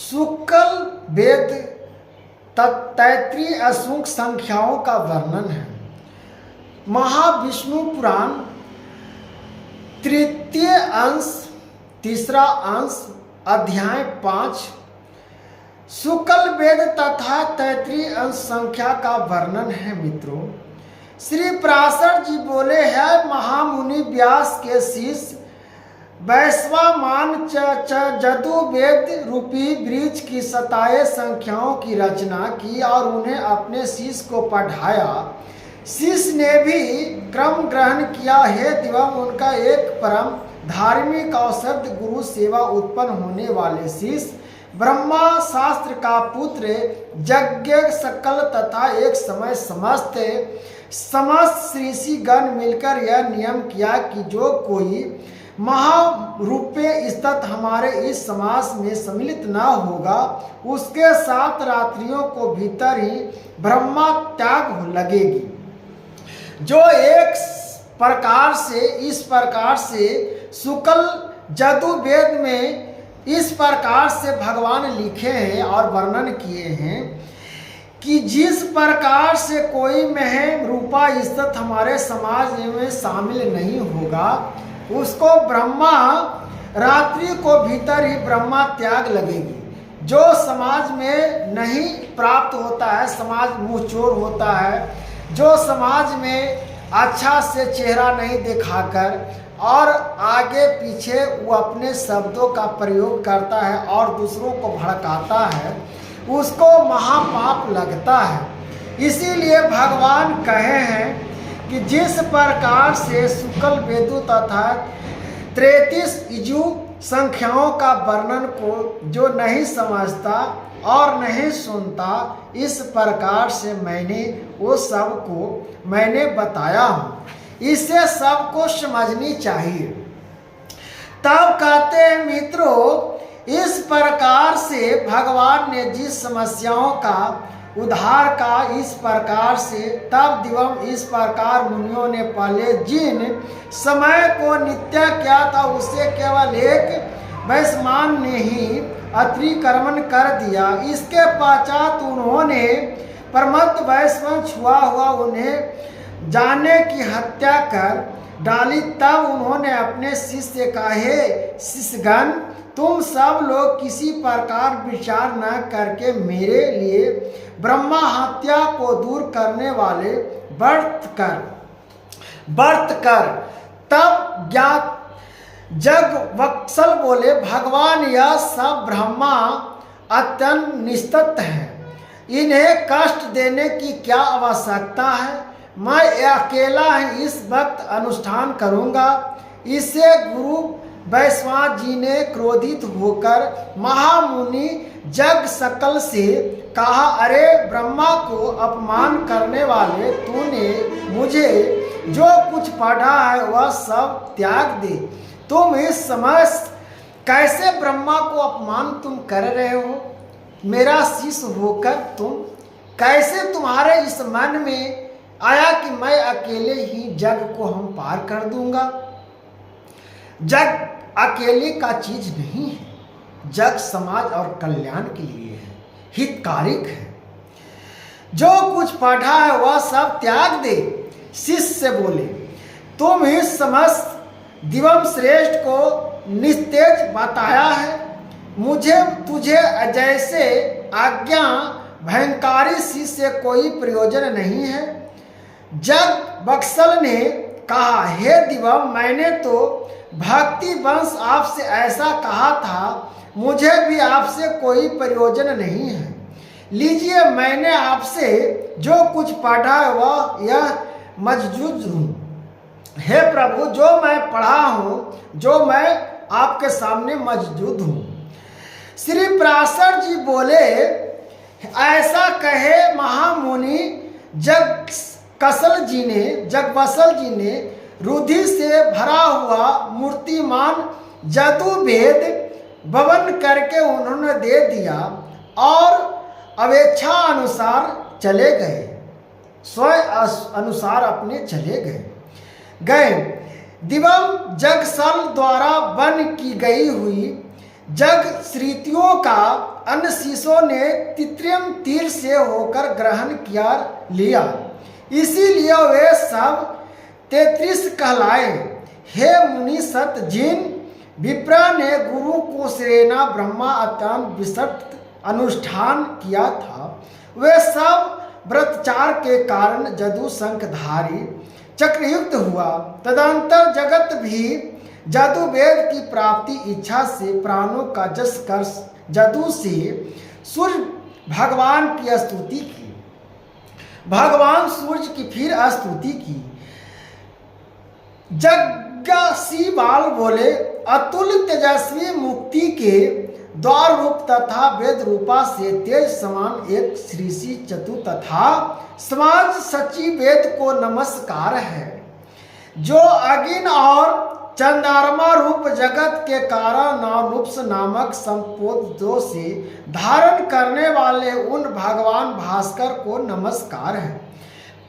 शुक्ल वेद 33 असंख्य संख्याओं का वर्णन है। महाविष्णु पुराण तृतीय अंश तीसरा अंश अध्याय 5 शुक्ल वेद तथा 33 अंश संख्या का वर्णन है। मित्रों, श्री पराशर जी बोले हैं, महामुनि व्यास के शिष्य वैश्वामान जदु वेद रूपी वृक्ष की 27 संख्याओं की रचना की और उन्हें अपने शिष्य को पढ़ाया। शिष्य ने भी क्रम ग्रहण किया है एवं उनका एक परम धार्मिक और सत्य गुरु सेवा उत्पन्न होने वाले शिष्य ब्रह्मा शास्त्र का पुत्र यज्ञ सकल तथा एक समय समस्त ऋषिगण मिलकर यह नियम किया कि जो कोई महारूपे स्थित हमारे इस समास में सम्मिलित न होगा उसके 7 रात्रियों को भीतर ही ब्रह्मा त्याग लगेगी। जो एक प्रकार से इस प्रकार से शुक्ल जदु वेद में इस प्रकार से भगवान लिखे हैं और वर्णन किए हैं कि जिस प्रकार से कोई महम रूपा स्थित हमारे समाज में शामिल नहीं होगा उसको ब्रह्मा रात्रि को भीतर ही ब्रह्मा त्याग लगेगी। जो समाज में नहीं प्राप्त होता है, समाज मुँहचोर होता है, जो समाज में अच्छा से चेहरा नहीं दिखाकर और आगे पीछे वो अपने शब्दों का प्रयोग करता है और दूसरों को भड़काता है, उसको महापाप लगता है। इसीलिए भगवान कहे हैं कि जिस प्रकार से शुक्ल वेदों तथा 33 यजु संख्याओं का वर्णन को जो नहीं समझता और नहीं सुनता, इस प्रकार से मैंने वो सब को मैंने बताया हूँ, इसे सबको समझनी चाहिए। तब कहते हैं मित्रों, इस प्रकार से भगवान ने जिस समस्याओं का उद्धार का इस प्रकार से तब दिवम इस प्रकार मुनियों ने पहले जिन समय को नित्य किया था उसे केवल एक वैश्वान ने ही अतिक्रमण कर दिया। इसके पश्चात उन्होंने परमत वैश्वान छुआ हुआ उन्हें जाने की हत्या कर डाली। तब उन्होंने अपने शिष्य से कहा, हे शिष्यगण, तुम सब लोग किसी प्रकार विचार न करके मेरे लिए ब्रह्मा हत्या को दूर करने वाले व्रत कर। तब ज्ञात जग वत्सल बोले, भगवान यह सब ब्रह्मा अत्यंत निस्तत है, इन्हें कष्ट देने की क्या आवश्यकता है। मैं अकेला ही इस वक्त अनुष्ठान करूँगा। इसे गुरु वैश्वान जी ने क्रोधित होकर महामुनि जग सकल से कहा, अरे ब्रह्मा को अपमान करने वाले, तूने मुझे जो कुछ पढ़ा है वह सब त्याग दे। तुम इस समय कैसे ब्रह्मा को अपमान तुम कर रहे हो? मेरा शिष्य होकर तुम कैसे, तुम्हारे इस मन में आया कि मैं अकेले ही जग को हम पार कर दूंगा? जग अकेले का चीज नहीं है, जग समाज और कल्याण के लिए है, हितकारिक है। जो कुछ पढ़ा है वह सब त्याग दे। शिष्य से बोले, तुम इस समस्त दिवम श्रेष्ठ को निस्तेज बताया है, मुझे तुझे जैसे आज्ञा भयंकारी शिष्य से कोई प्रयोजन नहीं है। जग बक्सल ने कहा, हे दिवम, मैंने तो भक्ति वंश आपसे ऐसा कहा था, मुझे भी आपसे कोई प्रयोजन नहीं है। लीजिए, मैंने आपसे जो कुछ पढ़ा है वह यह मजजूज हूँ। हे प्रभु, जो मैं पढ़ा हूँ, जो मैं आपके सामने मौजूद हूँ। श्री पराशर जी बोले, ऐसा कहे महामुनि जगवत्सल जी ने रुधि से भरा हुआ मूर्तिमान जदुवेद भवन करके उन्होंने दे दिया और अवेच्छा अनुसार चले गए, स्वयं अनुसार अपने चले गए। दिवम जगसल द्वारा बन की गई हुई जग श्रीतियों का अन्य शिष्यों ने तित्रियम तीर से होकर ग्रहण किया लिया, इसीलिए वे सब 33 कहलाए। हे मुनि सत, जिन विप्र ने गुरु को श्रेणा ब्रह्मा अत्यंत विशिष्ट अनुष्ठान किया था, वे सब व्रतचार के कारण जदु शंखधारी चक्रयुक्त हुआ। तदंतर जगत भी जदु वेद की प्राप्ति इच्छा से प्राणों का जस कर जदु से सूर्य भगवान की स्तुति की। भगवान सूर्य की फिर स्तुति की। जगसी बाल बोले, अतुल तेजस्वी मुक्ति के द्वार रूप तथा वेद रूपा से तेज समान एक श्रीषि चतु तथा समाज सचिव वेद को नमस्कार है, जो अगिन और चंद्रमा रूप जगत के कारण नानुप्स नामक संपोदों से धारण करने वाले उन भगवान भास्कर को नमस्कार है।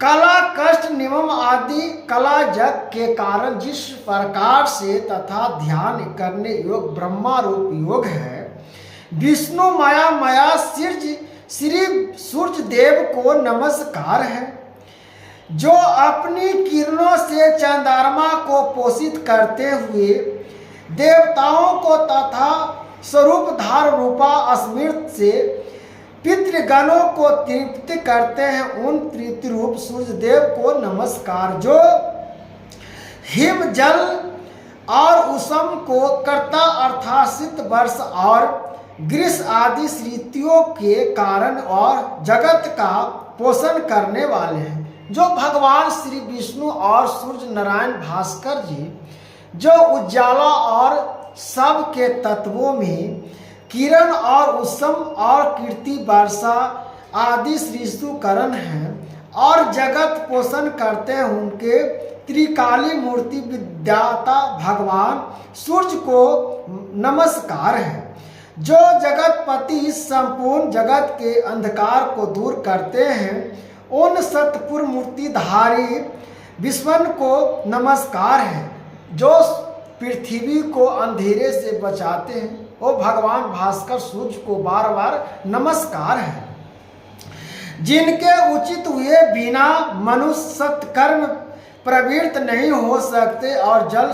कला कष्ट नियम आदि कला जग के कारण जिस प्रकार से तथा ध्यान करने योग ब्रह्मा रूप योग है, विष्णु माया श्री सूर्य देव को नमस्कार है, जो अपनी किरणों से चंद्रमा को पोषित करते हुए देवताओं को तथा स्वरूप धार रूपा स्मृत से पितृगणों को तृप्त करते हैं, उन तृप्ति रूप सूर्य देव को नमस्कार, जो हिम जल और उष्म को कर्ता अर्थात शीत वर्ष और ग्रीष्म आदि ऋतुओं के कारण और जगत का पोषण करने वाले हैं, जो भगवान श्री विष्णु और सूर्य नारायण भास्कर जी, जो उजाला और सब के तत्वों में किरण और उष्म और कीर्ति वर्षा आदि ऋतुकरण हैं और जगत पोषण करते हैं, उनके त्रिकाली मूर्ति विद्याता भगवान सूर्य को नमस्कार है, जो जगतपति संपूर्ण जगत के अंधकार को दूर करते हैं, उन सतपुर मूर्तिधारी विश्वन को नमस्कार है, जो पृथ्वी को अंधेरे से बचाते हैं, वो भगवान भास्कर सूर्य को बार बार नमस्कार है, जिनके उचित हुए बिना मनुष्य सत्कर्म प्रवृत्त नहीं हो सकते और जल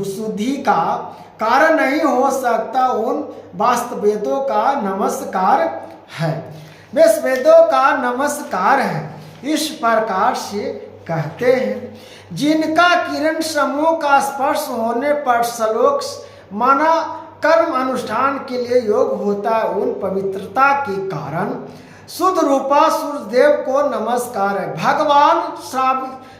शुद्धि का कारण नहीं हो सकता, उन वास्तवेदों का नमस्कार है, वेदों का नमस्कार है। इस प्रकार से कहते हैं, जिनका किरण समूह का स्पर्श होने पर श्लोक माना कर्म अनुष्ठान के लिए योग होता है, उन पवित्रता के कारण शुद्ध रूपा सूर्य देव को नमस्कार है। भगवान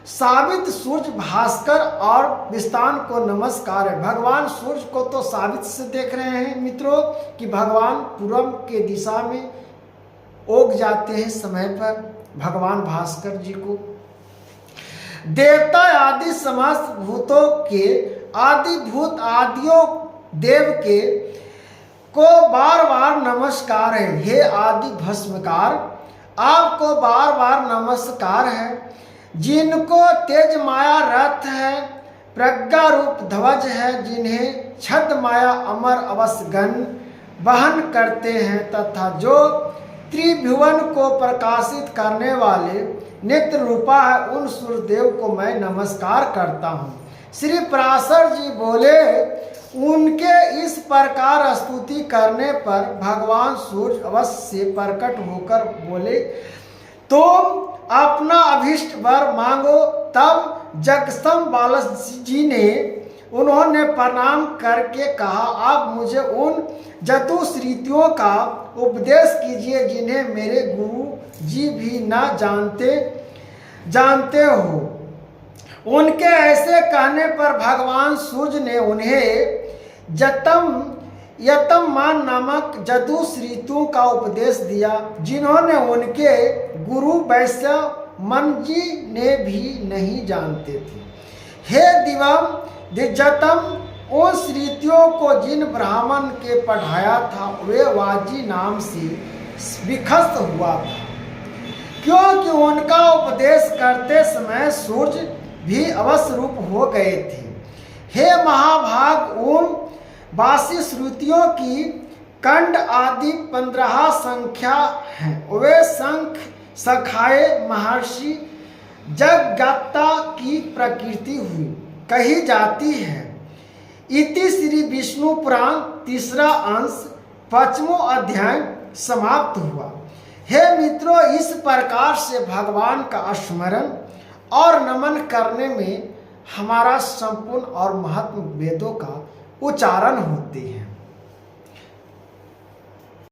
साबित सूर्य भास्कर और विस्तान को नमस्कार है। भगवान सूर्य को तो साबित से देख रहे हैं मित्रों कि भगवान पूर्व के दिशा में उग जाते हैं समय पर भगवान भास्कर जी को। देवता आदि समस्त भूतों के आदि भूत आदियों देव के को बार बार नमस्कार है। हे आदि भस्मकार, आपको बार बार नमस्कार है, जिनको तेज माया रथ है, प्रज्ञा रूप ध्वज है, जिन्हें छद माया अमर अवसगन वहन करते हैं, तथा जो त्रिभुवन को प्रकाशित करने वाले नित्य रूपा है, उन सूर्यदेव को मैं नमस्कार करता हूँ। श्री पराशर जी बोले, उनके इस प्रकार स्तुति करने पर भगवान सूर्य अवश्य से प्रकट होकर बोले, तुम अपना अभीष्ट वर मांगो। तब जगस्तम बालस जी ने उन्होंने प्रणाम करके कहा, आप मुझे उन चतुश्रुतियों का उपदेश कीजिए जिन्हें मेरे गुरु जी भी न जानते हो। उनके ऐसे कहने पर भगवान सूर्य ने उन्हें यतम मान नामक चतुश्रुतियों का उपदेश दिया, जिन्होंने उनके गुरु वैश्य मन जी ने भी नहीं जानते थे। हे दिवम दिज्जतम, उन श्रुतियों को जिन ब्राह्मण के पढ़ाया था वे वाजी नाम से विख्यात हुआ था, क्योंकि उनका उपदेश करते समय सूर्य भी अवश्य रूप हो गए थे। हे महाभाग, उन बासी श्रुतियों की कंड आदि 15 संख्या हैं। वे शंख सखाए महर्षि जगज्ञाता की प्रकृति हुई कही जाती है। इति श्री विष्णु पुराण 3 अंश 5वां अध्याय समाप्त हुआ। हे मित्रों, इस प्रकार से भगवान का स्मरण और नमन करने में हमारा संपूर्ण और महत्व वेदों का उच्चारण होते हैं।